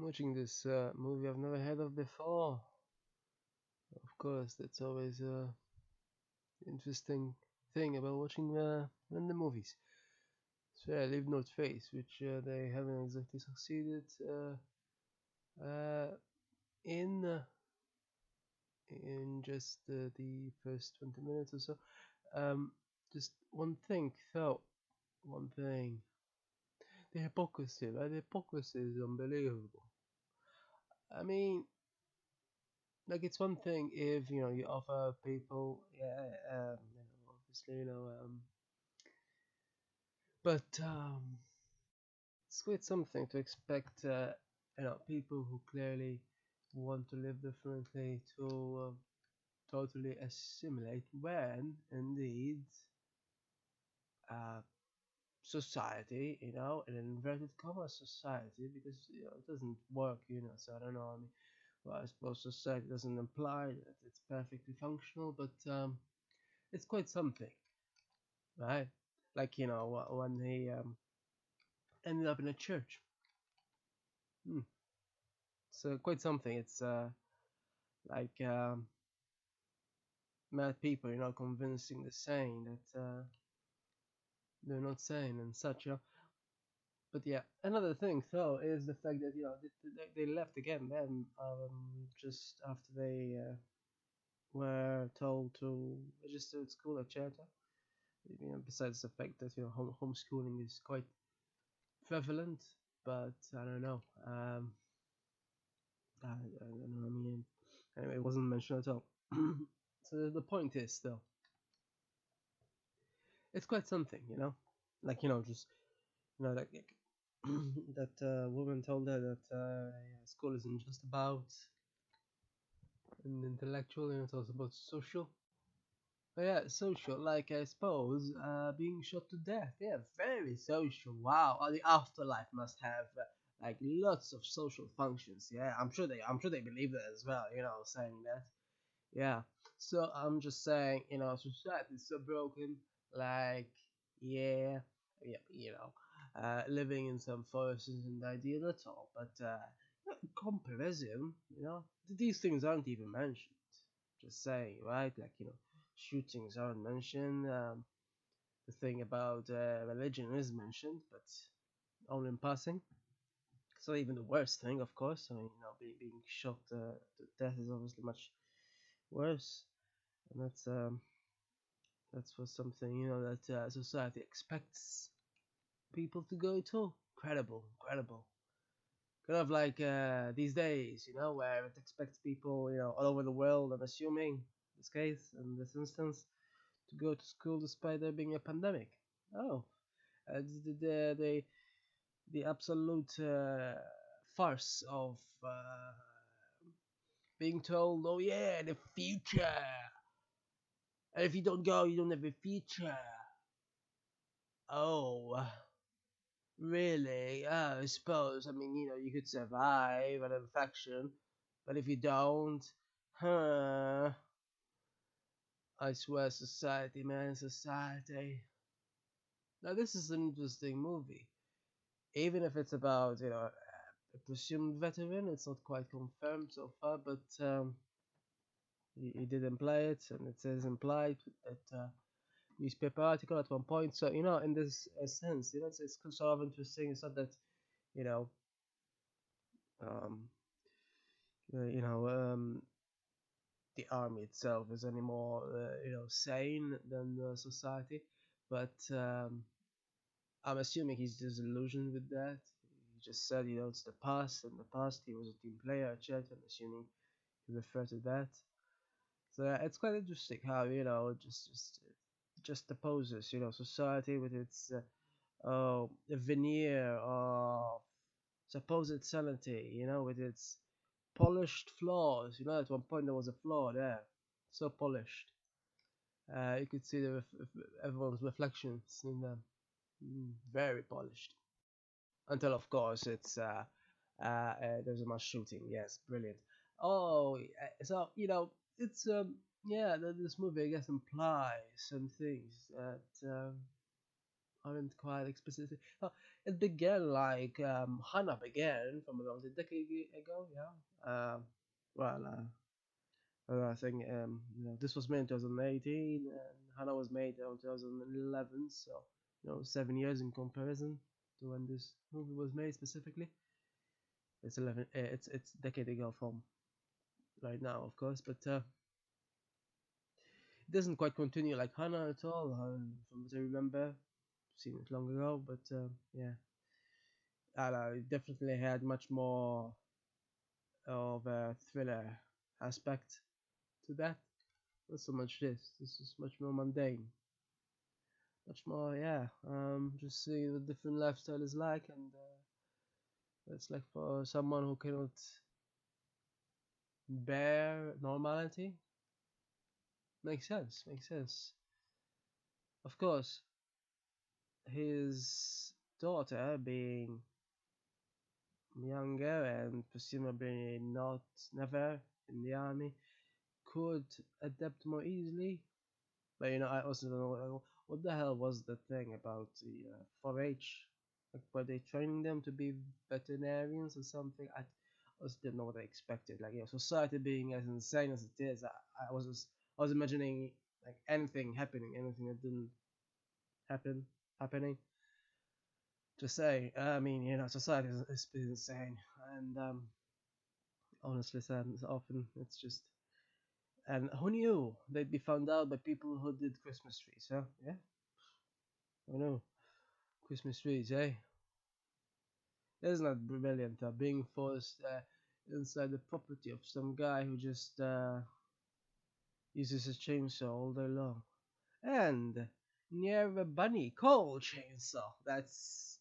Watching this movie I've never heard of before. Of course, that's always a interesting thing about watching random movies. So yeah, Leave No Trace, which they haven't exactly succeeded uh, in uh, in just the first 20 minutes or so. Um, just one thing, though, one thing. The hypocrisy, right? The hypocrisy is unbelievable. I mean, like it's one thing if you offer people, yeah, obviously, but it's quite something to expect, people who clearly want to live differently to totally assimilate when indeed uh, society, an inverted commas society, because it doesn't work, so I don't know. I mean, well, I suppose society doesn't imply that it's perfectly functional, but it's quite something, right? Like when he ended up in a church. Hmm. So quite something. It's like mad people, convincing the sane that they're not sane and such. But yeah, another thing though is the fact that they left again then just after they were told to register at school at Cherta. Besides the fact that homeschooling is quite prevalent, but I don't know. I don't know. I mean, anyway, it wasn't mentioned at all. So the point is, still, it's quite something, like just like that woman told her that yeah, school isn't just about an intellectual, it's also about social. But yeah, social, like I suppose, being shot to death. Yeah, very social. Wow, the afterlife must have like lots of social functions. Yeah, I'm sure they believe that as well. Saying that. Yeah. So I'm just saying, society is so broken. Like, yeah, yeah, living in some forest isn't ideal at all. But comparison, these things aren't even mentioned. Just saying, right? Like, shootings aren't mentioned. The thing about religion is mentioned, but only in passing. It's not even the worst thing, of course. I mean, being shot to death is obviously much worse, and that's for something that society expects people to go to. Incredible, incredible. Kind of like these days, where it expects people, all over the world. I'm assuming in this case, in this instance, to go to school despite there being a pandemic. Oh, the absolute farce of being told, oh yeah, the future, and if you don't go, you don't have a future. Oh, really? I suppose. I mean, you could survive an infection, but if you don't, huh? I swear, society, man, society. Now, this is an interesting movie. Even if it's about, a presumed veteran, it's not quite confirmed so far, but he did imply it, and it says implied that newspaper article at one point. So, in this sense, it's sort of interesting. It's not that, you know, um, you know, the army itself is any more, sane than the society. But I'm assuming he's disillusioned with that. He just said, it's the past. In the past, he was a team player at Chet. I'm assuming he referred to that. So it's quite interesting how just opposes society with its veneer of supposed sanity, with its polished flaws. At one point there was a flaw there, so polished. You could see everyone's reflections in them. Very polished. Until of course there's a mass shooting. Yes, brilliant. Oh, so it's yeah. This movie I guess implies some things that aren't quite explicit. It began like Hana began from around a decade ago. Yeah. Well, I think this was made in 2018, and Hana was made in 2011. So 7 years in comparison to when this movie was made specifically. It's 11. It's a decade ago from right now, of course, but it doesn't quite continue like Hana at all. From what I remember, seen it long ago, but yeah, I don't know, it definitely had much more of a thriller aspect to that. Not so much this. This is much more mundane. Much more, yeah. Just see what different lifestyle is like, and it's like for someone who cannot bear normality. Makes sense. Makes sense. Of course, his daughter being younger and presumably not never in the army could adapt more easily. But I also don't know what the hell was the thing about the 4-H. Like, were they training them to be veterinarians or something? I also didn't know what I expected. Like, society being as insane as it is, I was imagining like anything happening, anything that didn't happening. To say, I mean, society is pretty insane, and honestly, so often it's just. And who knew they'd be found out by people who did Christmas trees, huh? Yeah, I know. Christmas trees, eh? Isn't that brilliant? Being forced inside the property of some guy who just uses a chainsaw all day long. And near a bunny called chainsaw. That's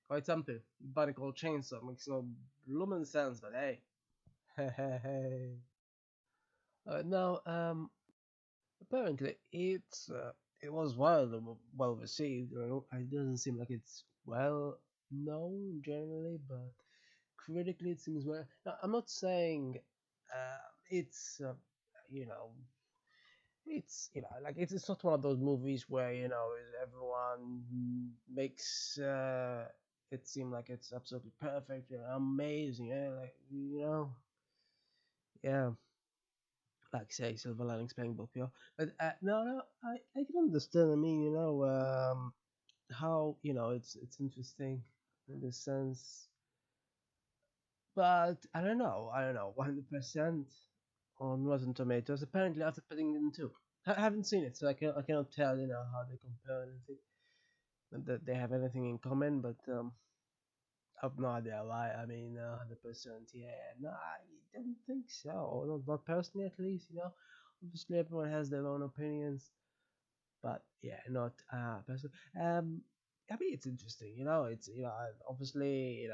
quite something. Bunny called chainsaw makes no bloomin' sense, but hey. Hey. Now, apparently it was well received. It doesn't seem like it's well known generally, but critically it seems well. Now, I'm not saying it's you know like it's not one of those movies where everyone makes it seem like it's absolutely perfect, amazing, like yeah, like say Silver Linings Playbook, But no, I can understand. I mean, how it's interesting in this sense, but I don't know, 100% on Rotten Tomatoes. Apparently, after putting it in two, I haven't seen it, so I cannot tell how they compare anything, that they have anything in common. But I have no idea why. I mean, 100%. Yeah, no, I don't think so. Not personally, at least. Obviously everyone has their own opinions, but yeah, not personally. I mean, it's interesting. It's obviously it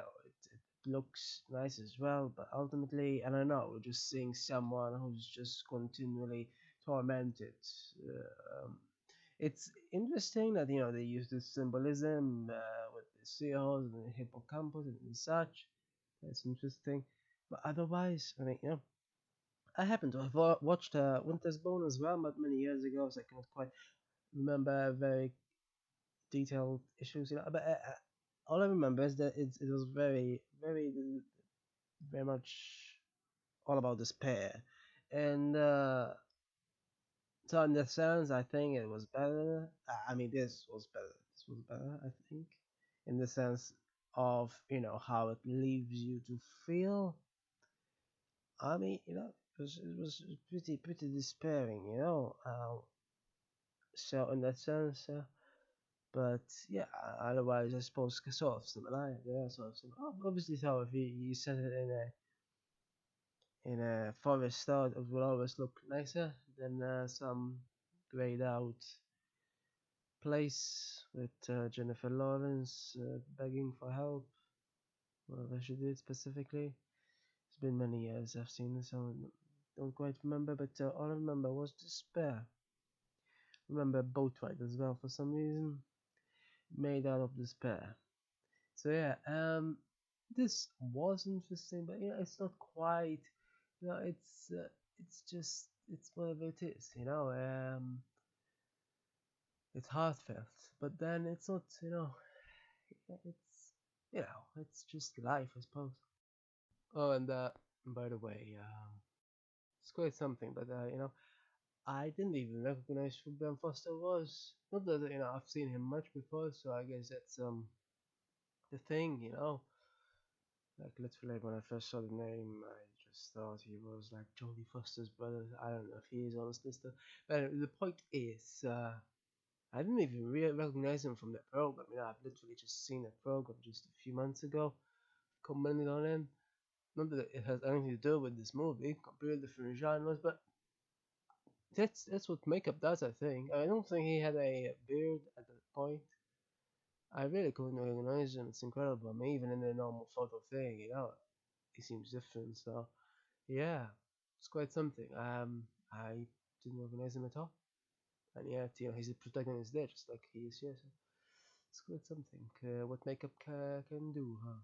looks nice as well, but ultimately, I don't know. Just seeing someone who's just continually tormented. Um, it's interesting that they use this symbolism with the seals and the hippocampus and such. That's interesting, but otherwise, I mean, I happen to have watched Winter's Bone as well, but many years ago, so I cannot quite remember very detailed issues. But all I remember is that it was very, very, very much all about despair, and so in that sense, I think it was better. I mean, this was better. This was better, I think, in the sense of how it leaves you to feel. I mean, it was pretty despairing, So in that sense, but yeah, otherwise I suppose sort of similar. Yeah, sort of similar. Obviously, so if you set it in a forest, thought it will always look nicer than some grayed out place with Jennifer Lawrence begging for help, whatever she did specifically. It's been many years I've seen this, so I don't quite remember, but all I remember was despair. Remember Boat Ride as well for some reason, made out of despair. So yeah, this was interesting, but it's not quite. It's just it's whatever it is. it's heartfelt, but then it's not, it's just life, I suppose. Oh, and by the way, it's quite something, but I didn't even recognize who Ben Foster was. Not that I've seen him much before, so I guess that's the thing. Like literally when I first saw the name, I just thought he was like Jodie Foster's brother. I don't know if he is honestly still. But anyway, the point is, I didn't even recognize him from that program. I've literally just seen that program just a few months ago, commented on him. Not that it has anything to do with this movie, completely different genres, but that's what makeup does, I think. I don't think he had a beard at that point. I really couldn't recognize him. It's incredible. I mean, even in the normal photo thing, he seems different. So, yeah, it's quite something. I didn't recognize him at all. And yet, he's a protagonist there, just like he is here. So it's quite something. What makeup can do, huh?